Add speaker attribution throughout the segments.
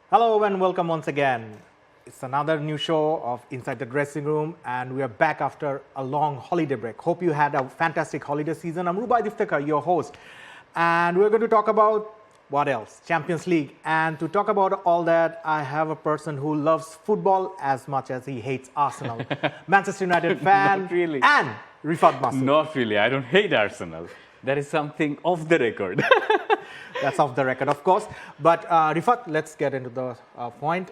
Speaker 1: Hello and welcome once again. It's another new show of Inside the Dressing Room, and we are back after a long holiday break. Hope you had a fantastic holiday season. I'm Baridhara, your host, and we're going to talk about what else? Champions League. And to talk about all that, I have a person who loves football as much as he hates Arsenal. Manchester United fan.
Speaker 2: Not really.
Speaker 1: And Rifat Masood.
Speaker 2: Not really. I don't hate Arsenal. That is something off the record.
Speaker 1: That's off the record, of course. But Rifat, let's get into the point.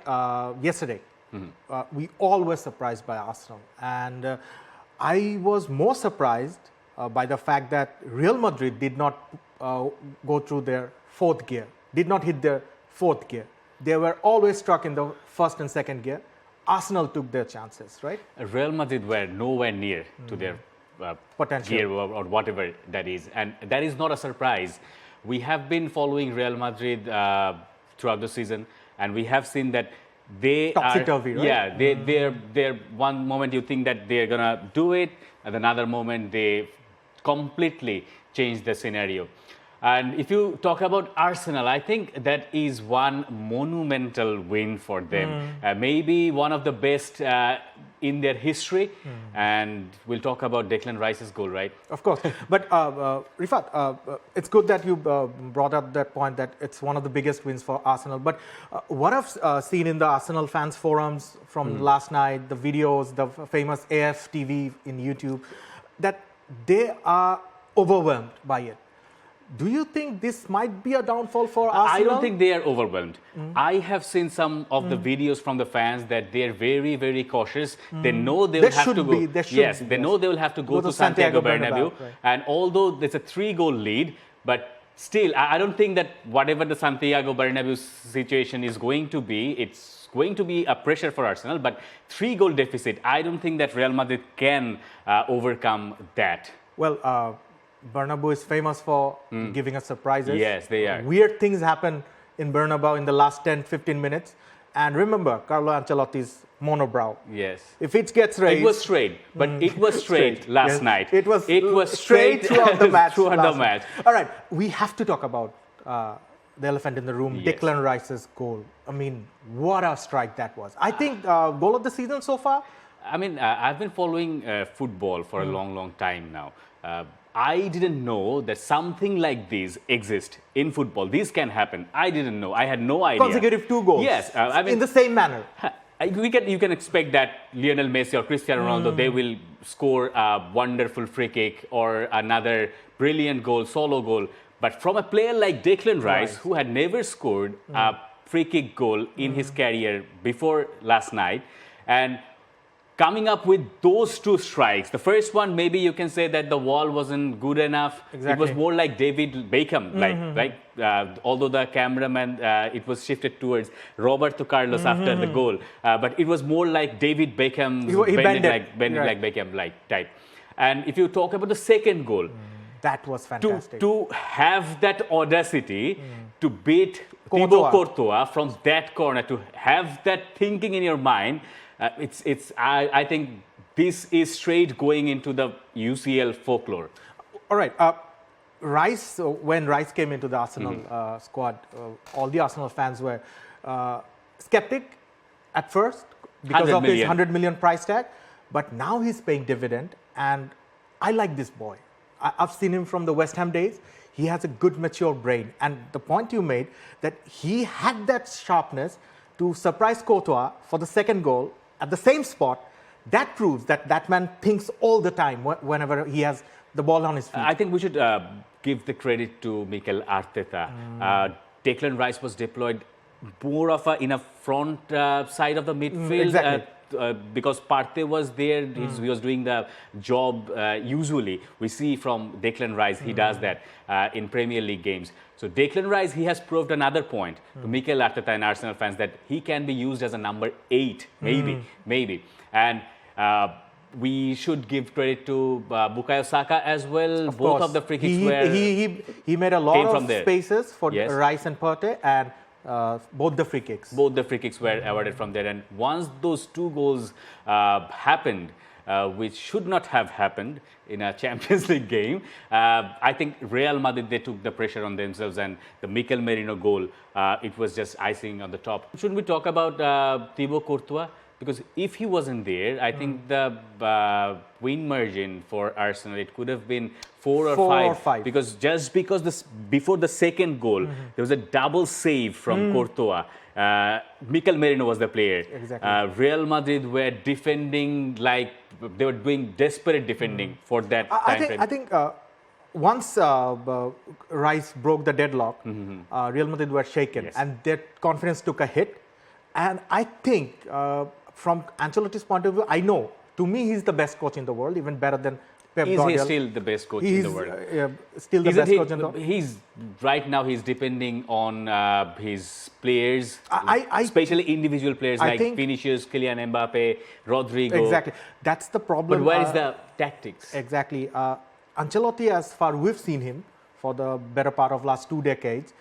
Speaker 1: Yesterday, we all were surprised by Arsenal. And I was more surprised by the fact that Real Madrid did not go through their fourth gear, did not hit their fourth gear. They were always stuck in the first and second gear. Arsenal took their chances, right?
Speaker 2: Real Madrid were nowhere near to their
Speaker 1: potential
Speaker 2: gear or whatever that is. And that is not a surprise. We have been following Real Madrid throughout the season, and we have seen that they
Speaker 1: topsy-turvy, right?
Speaker 2: Yeah, they're one moment you think that they're gonna do it, and another moment they completely change the scenario. And if you talk about Arsenal, I think that is one monumental win for them. Maybe one of the best in their history. And we'll talk about Declan Rice's goal, right?
Speaker 1: Of course. But Rifat, it's good that you brought up that point that it's one of the biggest wins for Arsenal. But what I've seen in the Arsenal fans forums from last night, the videos, the famous AFTV in YouTube, that they are overwhelmed by it. Do you think this might be a downfall for Arsenal?
Speaker 2: I don't think they are overwhelmed. I have seen some of the videos from the fans that they are very, very cautious. They know they will have to go. They know they will have to go to Santiago Bernabeu.
Speaker 1: Right.
Speaker 2: And although there's a 3-goal lead, but still, I don't think that whatever the Santiago Bernabeu situation is going to be, it's going to be a pressure for Arsenal. But 3-goal deficit, I don't think that Real Madrid can overcome that.
Speaker 1: Well, Bernabeu is famous for giving us surprises.
Speaker 2: Yes, they are.
Speaker 1: Weird things happen in Bernabeu in the last 10-15 minutes. And remember, Carlo Ancelotti's monobrow.
Speaker 2: Yes.
Speaker 1: If it gets raised...
Speaker 2: It was straight, but it was straight last night.
Speaker 1: It was
Speaker 2: straight
Speaker 1: throughout the match.
Speaker 2: Throughout the match.
Speaker 1: All right, we have to talk about the elephant in the room,
Speaker 2: Yes.
Speaker 1: Declan Rice's goal. I mean, what a strike that was. I think goal of the season so far?
Speaker 2: I mean, I've been following football for a long, long time now. I didn't know that something like this exists in football. This can happen. I didn't know. I had no idea.
Speaker 1: Consecutive 2 goals.
Speaker 2: Yes. I mean,
Speaker 1: in the same manner.
Speaker 2: You can expect that Lionel Messi or Cristiano Ronaldo, they will score a wonderful free kick or another brilliant goal, solo goal. But from a player like Declan Rice, who had never scored a free kick goal in his career before last night, and coming up with those 2 strikes. The first one, maybe you can say that the wall wasn't good enough.
Speaker 1: Exactly.
Speaker 2: It was more like David Beckham, although the cameraman, it was shifted towards Roberto Carlos after the goal. But it was more like David Beckham, bending like Beckham type. And if you talk about the second goal,
Speaker 1: that was fantastic.
Speaker 2: To have that audacity to beat Thibaut Courtois from that corner, to have that thinking in your mind, I think this is straight going into the UCL folklore.
Speaker 1: All right. Rice, when Rice came into the Arsenal squad, all the Arsenal fans were skeptic at first because of his 100 million price tag. But now he's paying dividend, and I like this boy. I've seen him from the West Ham days. He has a good, mature brain. And the point you made, that he had that sharpness to surprise Courtois for the second goal at the same spot, that proves that that man thinks all the time whenever he has the ball on his feet.
Speaker 2: I think we should give the credit to Mikel Arteta. Declan Rice was deployed more of in a front side of the midfield.
Speaker 1: Exactly.
Speaker 2: Because Partey was there, he was doing the job. Usually, we see from Declan Rice, he does that in Premier League games. So Declan Rice, he has proved another point to Mikel Arteta and Arsenal fans that he can be used as a number 8, maybe. And we should give credit to Bukayo Saka as well. Both of the free kicks
Speaker 1: he made a lot of spaces for Rice and Partey, and both the free kicks.
Speaker 2: Both the free kicks were awarded from there. And once those 2 goals happened, which should not have happened in a Champions League game. I think Real Madrid, they took the pressure on themselves, and the Mikel Merino goal, it was just icing on the top. Shouldn't we talk about Thibaut Courtois? Because if he wasn't there, I think the win margin for Arsenal, it could have been 4 or 5. Because just because before the second goal, there was a double save from Courtois. Mikel Merino was the player.
Speaker 1: Exactly.
Speaker 2: Real Madrid were defending like they were doing desperate defending for that time frame.
Speaker 1: I think once Rice broke the deadlock, Real Madrid were shaken, and their confidence took a hit. And I think from Ancelotti's point of view, I know, to me, he's the best coach in the world, even better than Pep Guardiola.
Speaker 2: Is he still the best coach in the world?
Speaker 1: Still the best coach in the world.
Speaker 2: Right now, he's depending on his players, especially individual players like Vinicius, Kylian Mbappe, Rodrigo.
Speaker 1: Exactly. That's the problem.
Speaker 2: But where is the tactics?
Speaker 1: Exactly. Ancelotti, as far we've seen him for the better part of last 2 decades,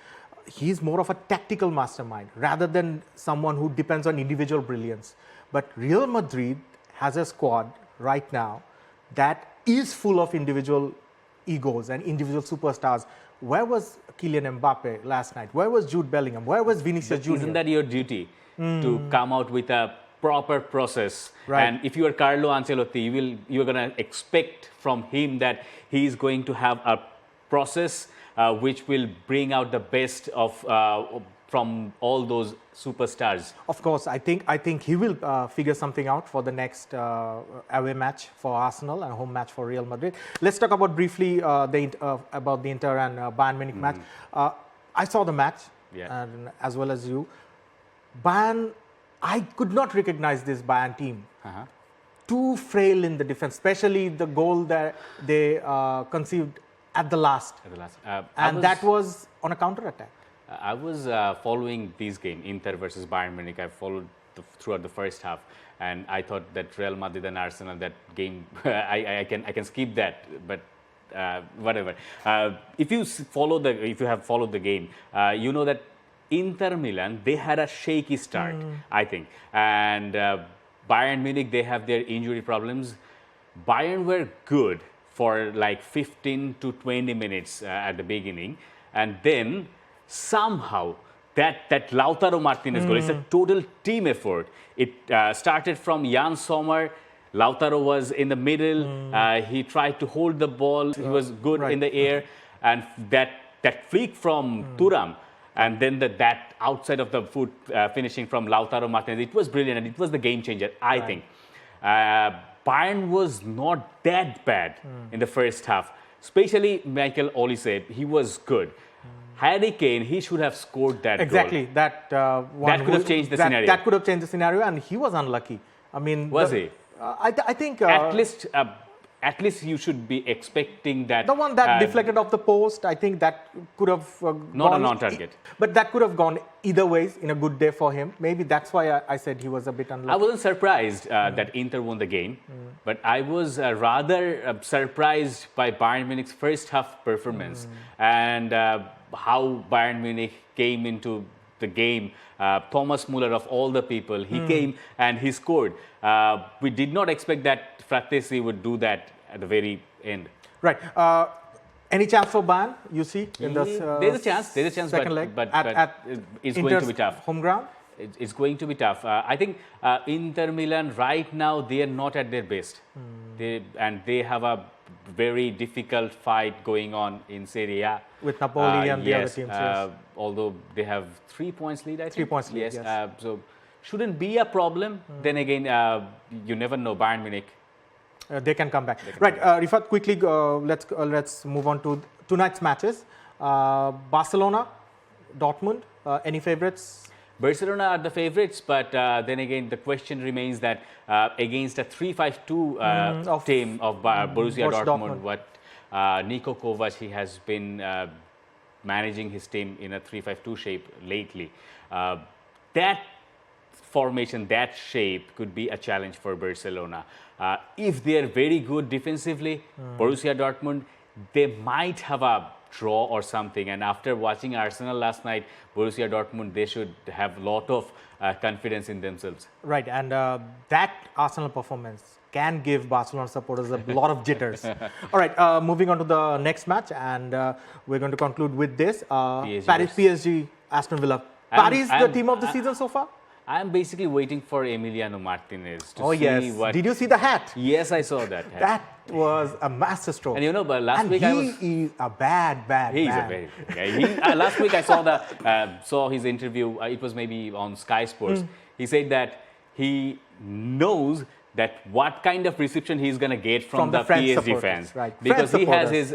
Speaker 1: he's more of a tactical mastermind rather than someone who depends on individual brilliance. But Real Madrid has a squad right now that is full of individual egos and individual superstars. Where was Kylian Mbappe last night? Where was Jude Bellingham? Where was Vinicius Jr.?
Speaker 2: Isn't that your duty to come out with a proper process?
Speaker 1: Right.
Speaker 2: And if you are Carlo Ancelotti, you're going to expect from him that he is going to have a process which will bring out the best of from all those superstars.
Speaker 1: Of course, I think he will figure something out for the next away match for Arsenal and home match for Real Madrid. Let's talk about briefly about the Inter and Bayern Munich match. I saw the match, and as well as you. Bayern, I could not recognize this Bayern team. Too frail in the defense, especially the goal that they conceived at the last. And that was on a counter-attack.
Speaker 2: I was following this game, Inter versus Bayern Munich. I followed throughout the first half, and I thought that Real Madrid and Arsenal, that game, I can skip that, but whatever. If you have followed the game, you know that Inter Milan, they had a shaky start, I think, and Bayern Munich, they have their injury problems. Bayern were good for like 15 to 20 minutes at the beginning, and then somehow that Lautaro Martinez goal, it's a total team effort. It started from Jan Sommer. Lautaro was in the middle. He tried to hold the ball. He was good in the air, and that flick from Thuram, and then that outside of the foot finishing from Lautaro Martinez. It was brilliant, and it was the game changer, I think. Bayern was not that bad in the first half. Especially Michael Olise, he was good. Harry Kane, he should have scored that
Speaker 1: exactly.
Speaker 2: goal.
Speaker 1: That
Speaker 2: could have changed the scenario.
Speaker 1: That could have changed the scenario, and he was unlucky. I mean,
Speaker 2: was he?
Speaker 1: I think
Speaker 2: at least you should be expecting that.
Speaker 1: The one that deflected off the post, I think that could have
Speaker 2: not a non-target.
Speaker 1: But that could have gone either ways in a good day for him. Maybe that's why I said he was a bit unlucky.
Speaker 2: I wasn't surprised that Inter won the game, but I was rather surprised by Bayern Munich's first half performance and how Bayern Munich came into the game. Thomas Müller, of all the people, he came and he scored. We did not expect that Fratesi would do that at the very end.
Speaker 1: Right. Any chance for Bayern, you see, in this
Speaker 2: there's a chance,
Speaker 1: second leg,
Speaker 2: but it's
Speaker 1: Inter's
Speaker 2: going to be tough.
Speaker 1: Home ground?
Speaker 2: It's going to be tough. I think Inter Milan right now, they are not at their best. They have a very difficult fight going on in Serie A.
Speaker 1: With Napoli and the other teams, yes.
Speaker 2: Although they have 3 points lead, I think.
Speaker 1: 3 points lead, yes.
Speaker 2: So shouldn't be a problem. Then again, you never know, Bayern Munich.
Speaker 1: They can come back. Right, Rifat, quickly, let's move on to tonight's matches. Barcelona, Dortmund, any favorites?
Speaker 2: Barcelona are the favorites, but then again, the question remains that against a 3-5-2 team of Borussia Dortmund, what Niko Kovac, he has been managing his team in a 3-5-2 shape lately. That formation, that shape could be a challenge for Barcelona. If they are very good defensively, Borussia Dortmund, they might have a draw or something. And after watching Arsenal last night, Borussia Dortmund, they should have a lot of confidence in themselves.
Speaker 1: Right, and that Arsenal performance can give Barcelona supporters a lot of jitters. All right, moving on to the next match, and we're going to conclude with this. Paris PSG, Aston Villa. Paris, the team of the season so far?
Speaker 2: I'm basically waiting for Emiliano Martinez to see
Speaker 1: yes.
Speaker 2: what...
Speaker 1: Did you see the hat?
Speaker 2: Yes, I saw that hat.
Speaker 1: That was a masterstroke.
Speaker 2: And you know, but last week
Speaker 1: he is a bad man.
Speaker 2: He's a very bad guy. Last week I saw his interview. It was maybe on Sky Sports. He said that he knows that what kind of reception he's going to get from the PSG fans.
Speaker 1: Right.
Speaker 2: Because he has his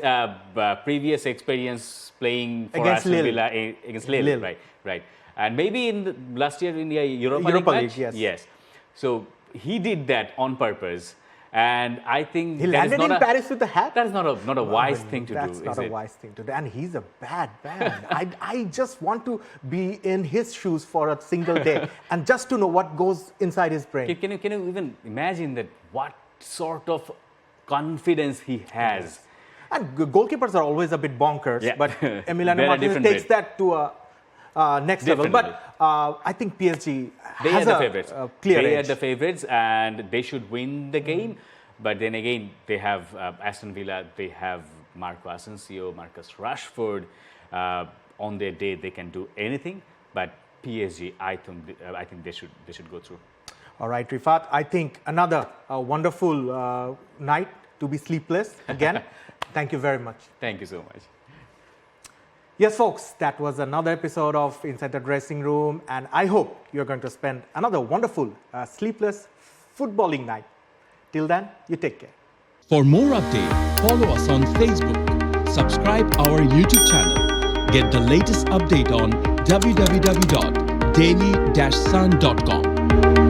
Speaker 2: previous experience playing for
Speaker 1: against
Speaker 2: Aston
Speaker 1: Lille.
Speaker 2: Villa against Lille. Right. And maybe last year in the Europa League match? Yes. So he did that on purpose. And I think
Speaker 1: he landed in Paris with the hat.
Speaker 2: That is not a wise thing to do.
Speaker 1: That's not a wise thing to do. And he's a bad man. I just want to be in his shoes for a single day and just to know what goes inside his brain.
Speaker 2: Can you even imagine that? What sort of confidence he has?
Speaker 1: And goalkeepers are always a bit bonkers, but Emiliano Martinez takes that to a next level. But I think PSG has a clear edge.
Speaker 2: They are the favorites and they should win the game. But then again, they have Aston Villa, they have Marco Asensio, Marcus Rashford. On their day, they can do anything. But PSG, I think they should go through.
Speaker 1: All right, Rifat. I think another wonderful night to be sleepless again. Thank you very much.
Speaker 2: Thank you so much.
Speaker 1: Yes, folks, that was another episode of Inside the Dressing Room, and I hope you're going to spend another wonderful, sleepless footballing night. Till then, you take care.
Speaker 3: For more updates, follow us on Facebook, subscribe our YouTube channel, get the latest update on www.daily-sun.com.